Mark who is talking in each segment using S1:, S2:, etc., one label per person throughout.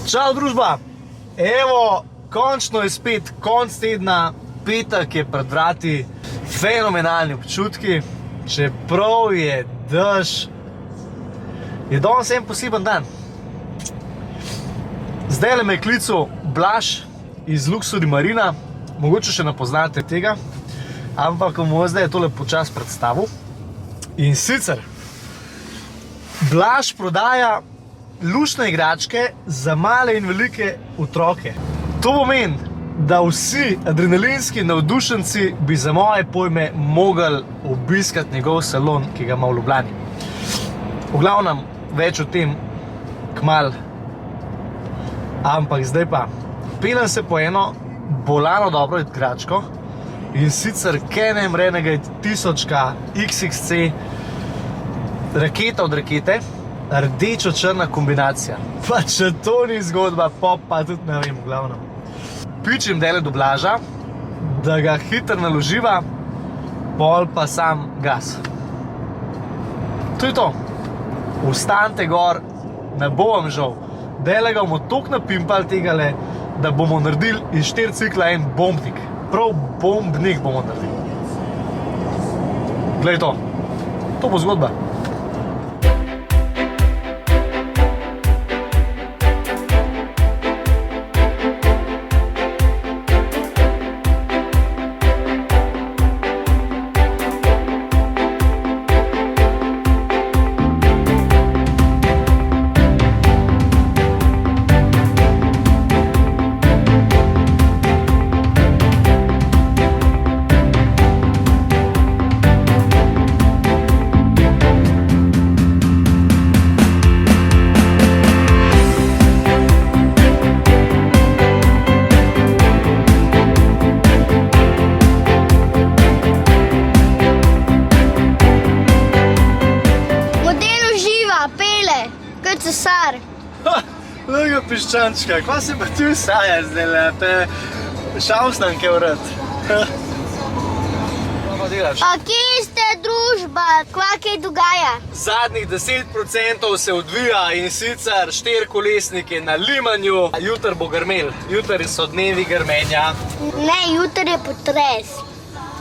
S1: Čau družba, evo, končno je spet konc tedna, petek je pred vrati, fenomenalni občutki, čeprav je dež, je danes en poseben dan. Zdaj me je klical Blaž iz Luxury Marina, mogoče še ne poznate tega, ampak mu zdaj je tole počas predstavil. In sicer, Blaž prodaja luštne igračke za male in velike otroke. To pomeni, da vsi adrenalinski navdušenci bi za moje pojme mogli obiskati njegov salon, ki ga ima v Ljubljani. V glavnem, več o tem kmalu. Ampak zdaj pa, peljem se po eno bolano dobro igračko in sicer Canon Renegade 1000 XXC, raketa od rakete, rdečo-črna kombinacija. Pa če to ni zgodba, pa tudi ne vem, v glavnem. Pičim dele do Blaža, da ga hitro naloživa, pol pa sam gas. To je to. Vstanite gor, ne bo vam žal. Dele ga bomo toliko napimpali tegale, da bomo naredili iz 4 cikla en bombnik. Prav bombnik bomo naredili. Glej to. To bo zgodba.
S2: Kot cesar.
S1: Lega piščančka, kva se pa ti vsaja zdaj lepe? Šavstanke vrat.
S2: A kje ste družba? Kva kaj dogaja?
S1: Zadnjih 10% se odvija in sicer 4-kolesniki na limanju. Jutr bo grmel, jutr so dnevi grmenja.
S2: Ne, jutr je potres.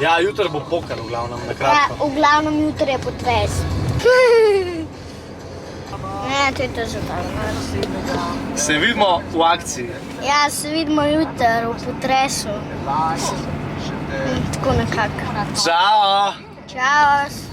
S1: Ja, jutr bo pokal v glavnem, na
S2: Ja,
S1: kratko.
S2: v glavnem jutr je potres. Ne, to je to zabavno.
S1: Se vidimo v akciji.
S2: Ja, se vidimo jutr v potresu. Tako nekako.
S1: Čao!
S2: Čao.